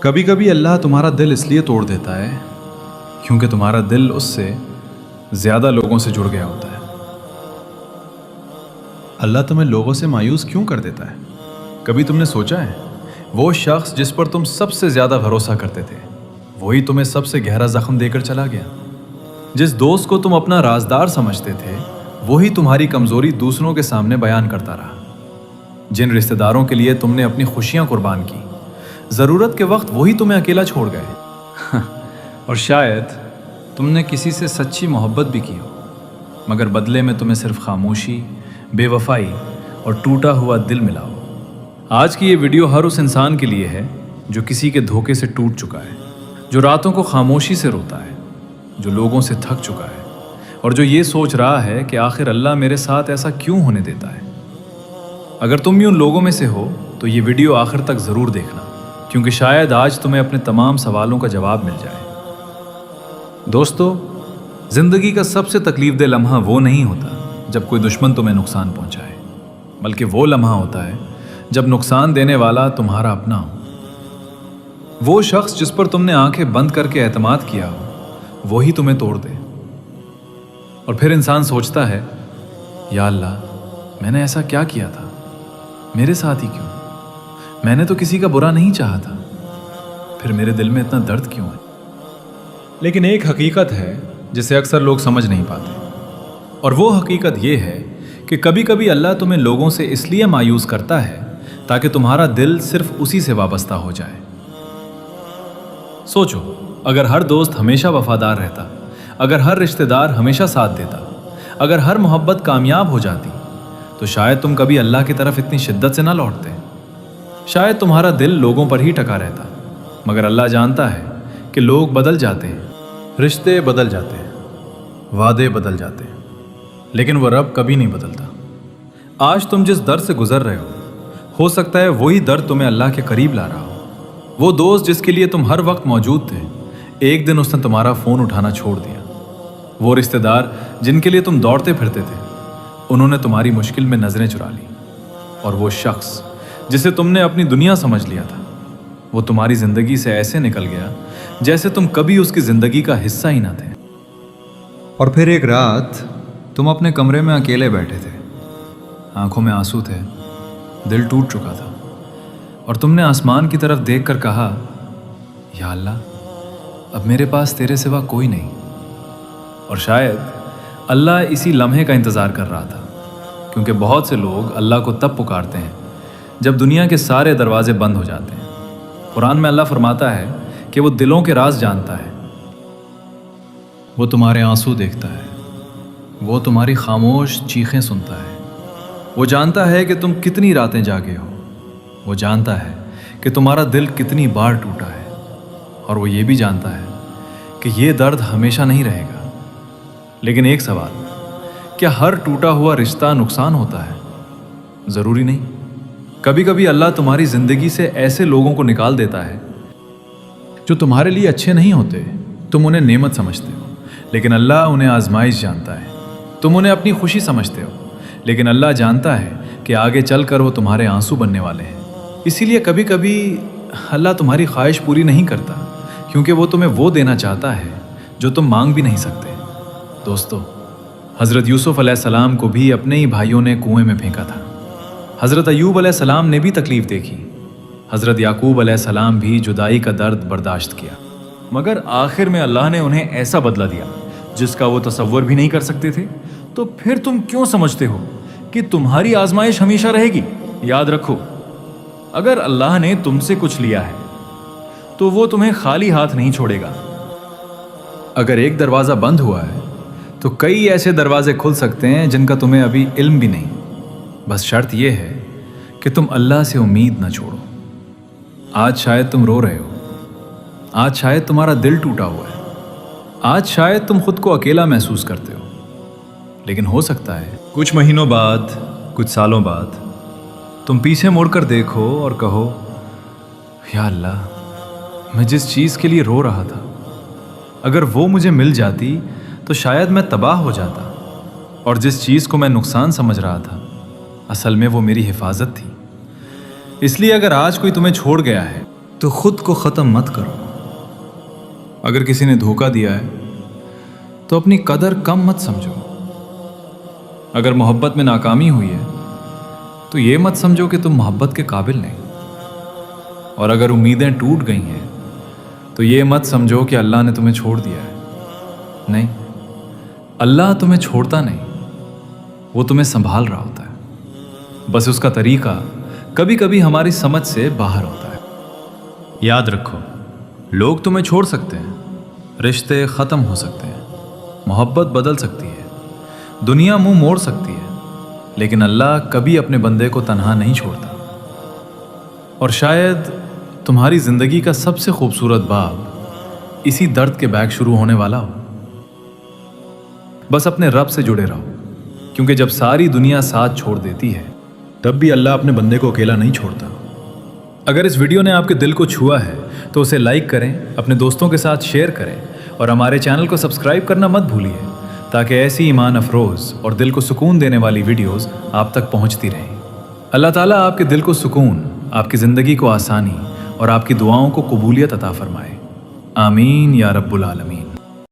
कभी कभी अल्लाह तुम्हारा दिल इसलिए तोड़ देता है क्योंकि तुम्हारा दिल उससे ज़्यादा लोगों से जुड़ गया होता है। अल्लाह तुम्हें लोगों से मायूस क्यों कर देता है? कभी तुमने सोचा है वो शख्स जिस पर तुम सबसे ज़्यादा भरोसा करते थे वही तुम्हें सबसे गहरा ज़ख्म देकर चला गया। जिस दोस्त को तुम अपना राजदार समझते थे वही तुम्हारी कमज़ोरी दूसरों के सामने बयान करता रहा। जिन रिश्तेदारों के लिए तुमने अपनी खुशियाँ कुर्बान की ज़रूरत के वक्त वही तुम्हें अकेला छोड़ गए। और शायद तुमने किसी से सच्ची मोहब्बत भी की हो मगर बदले में तुम्हें सिर्फ खामोशी, बेवफाई और टूटा हुआ दिल मिला हो। आज की ये वीडियो हर उस इंसान के लिए है जो किसी के धोखे से टूट चुका है, जो रातों को खामोशी से रोता है, जो लोगों से थक चुका है और जो ये सोच रहा है कि आखिर अल्लाह मेरे साथ ऐसा क्यों होने देता है। अगर तुम भी उन लोगों में से हो तो ये वीडियो आखिर तक ज़रूर देखना क्योंकि शायद आज तुम्हें अपने तमाम सवालों का जवाब मिल जाए। दोस्तों, ज़िंदगी का सबसे तकलीफ़देह लम्हा वो नहीं होता जब कोई दुश्मन तुम्हें नुकसान पहुंचाए, बल्कि वो लम्हा होता है जब नुकसान देने वाला तुम्हारा अपना हो। वो शख्स जिस पर तुमने आंखें बंद करके एतमाद किया हो वही तुम्हें तोड़ दे। और फिर इंसान सोचता है, या अल्लाह मैंने ऐसा क्या किया था, मेरे साथ ही क्यों? मैंने तो किसी का बुरा नहीं चाहा था, फिर मेरे दिल में इतना दर्द क्यों है? लेकिन एक हकीकत है जिसे अक्सर लोग समझ नहीं पाते और वो हकीकत ये है कि कभी कभी अल्लाह तुम्हें लोगों से इसलिए मायूस करता है ताकि तुम्हारा दिल सिर्फ उसी से वाबस्ता हो जाए। सोचो, अगर हर दोस्त हमेशा वफादार रहता, अगर हर रिश्तेदार हमेशा साथ देता, अगर हर मोहब्बत कामयाब हो जाती तो शायद तुम कभी अल्लाह की तरफ इतनी शिद्दत से ना लौटते। शायद तुम्हारा दिल लोगों पर ही टका रहता। मगर अल्लाह जानता है कि लोग बदल जाते हैं, रिश्ते बदल जाते हैं, वादे बदल जाते हैं, लेकिन वह रब कभी नहीं बदलता। आज तुम जिस दर्द से गुजर रहे हो सकता है वही दर्द तुम्हें अल्लाह के करीब ला रहा हो। वो दोस्त जिसके लिए तुम हर वक्त मौजूद थे, एक दिन उसने तुम्हारा फ़ोन उठाना छोड़ दिया। वो रिश्तेदार जिनके लिए तुम दौड़ते फिरते थे, उन्होंने तुम्हारी मुश्किल में नज़रें चुरा ली। और वो शख्स जिसे तुमने अपनी दुनिया समझ लिया था, वो तुम्हारी ज़िंदगी से ऐसे निकल गया जैसे तुम कभी उसकी ज़िंदगी का हिस्सा ही ना थे। और फिर एक रात तुम अपने कमरे में अकेले बैठे थे, आंखों में आंसू थे, दिल टूट चुका था और तुमने आसमान की तरफ देखकर कहा, या अल्लाह अब मेरे पास तेरे सिवा कोई नहीं। और शायद अल्लाह इसी लम्हे का इंतज़ार कर रहा था क्योंकि बहुत से लोग अल्लाह को तब पुकारते हैं जब दुनिया के सारे दरवाजे बंद हो जाते हैं। कुरान में अल्लाह फरमाता है कि वो दिलों के राज जानता है, वो तुम्हारे आंसू देखता है, वो तुम्हारी खामोश चीखें सुनता है, वो जानता है कि तुम कितनी रातें जागे हो, वो जानता है कि तुम्हारा दिल कितनी बार टूटा है और वो ये भी जानता है कि ये दर्द हमेशा नहीं रहेगा। लेकिन एक सवाल, क्या हर टूटा हुआ रिश्ता नुकसान होता है? ज़रूरी नहीं। कभी कभी अल्लाह तुम्हारी ज़िंदगी से ऐसे लोगों को निकाल देता है जो तुम्हारे लिए अच्छे नहीं होते। तुम उन्हें नेमत समझते हो लेकिन अल्लाह उन्हें आजमाइश जानता है। तुम उन्हें अपनी खुशी समझते हो लेकिन अल्लाह जानता है कि आगे चलकर वो तुम्हारे आंसू बनने वाले हैं। इसीलिए कभी कभी अल्लाह तुम्हारी ख्वाहिश पूरी नहीं करता क्योंकि वो तुम्हें वो देना चाहता है जो तुम मांग भी नहीं सकते। दोस्तों, हज़रत यूसुफ़ अलैहिस्सलाम को भी अपने ही भाइयों ने कुएं में फेंका था। हज़रत अय्यूब अलैहिस्सलाम ने भी तकलीफ़ देखी। हज़रत याकूब अलैहिस्सलाम भी जुदाई का दर्द बर्दाश्त किया, मगर आखिर में अल्लाह ने उन्हें ऐसा बदला दिया जिसका वो तसव्वुर भी नहीं कर सकते थे। तो फिर तुम क्यों समझते हो कि तुम्हारी आजमाइश हमेशा रहेगी? याद रखो, अगर अल्लाह ने तुमसे कुछ लिया है तो वो तुम्हें खाली हाथ नहीं छोड़ेगा। अगर एक दरवाज़ा बंद हुआ है तो कई ऐसे दरवाजे खुल सकते हैं जिनका तुम्हें अभी इल्म भी नहीं। बस शर्त यह है कि तुम अल्लाह से उम्मीद न छोड़ो। आज शायद तुम रो रहे हो, आज शायद तुम्हारा दिल टूटा हुआ है, आज शायद तुम खुद को अकेला महसूस करते हो, लेकिन हो सकता है कुछ महीनों बाद, कुछ सालों बाद तुम पीछे मुड़कर देखो और कहो, या अल्लाह मैं जिस चीज़ के लिए रो रहा था अगर वो मुझे मिल जाती तो शायद मैं तबाह हो जाता, और जिस चीज़ को मैं नुकसान समझ रहा था असल में वो मेरी हिफाजत थी। इसलिए अगर आज कोई तुम्हें छोड़ गया है तो खुद को ख़त्म मत करो। अगर किसी ने धोखा दिया है तो अपनी कदर कम मत समझो। अगर मोहब्बत में नाकामी हुई है तो ये मत समझो कि तुम मोहब्बत के काबिल नहीं। और अगर उम्मीदें टूट गई हैं तो ये मत समझो कि अल्लाह ने तुम्हें छोड़ दिया है। नहीं, अल्लाह तुम्हें छोड़ता नहीं, वो तुम्हें संभाल रहा होता है। बस उसका तरीका कभी कभी हमारी समझ से बाहर होता है। याद रखो, लोग तुम्हें छोड़ सकते हैं, रिश्ते ख़त्म हो सकते हैं, मोहब्बत बदल सकती है, दुनिया मुंह मोड़ सकती है, लेकिन अल्लाह कभी अपने बंदे को तन्हा नहीं छोड़ता। और शायद तुम्हारी ज़िंदगी का सबसे खूबसूरत बाब इसी दर्द के बैग शुरू होने वाला हो। बस अपने रब से जुड़े रहो, क्योंकि जब सारी दुनिया साथ छोड़ देती है तब भी अल्लाह अपने बंदे को अकेला नहीं छोड़ता। अगर इस वीडियो ने आपके दिल को छुआ है तो उसे लाइक करें, अपने दोस्तों के साथ शेयर करें और हमारे चैनल को सब्सक्राइब करना मत भूलिए, ताकि ऐसी ईमान अफरोज़ और दिल को सुकून देने वाली वीडियोस आप तक पहुंचती रहें। अल्लाह ताला आपके दिल को सुकून, आपकी ज़िंदगी को आसानी और आपकी दुआओं को कबूलियत अता फरमाए। आमीन या रब्बुल आलमीन।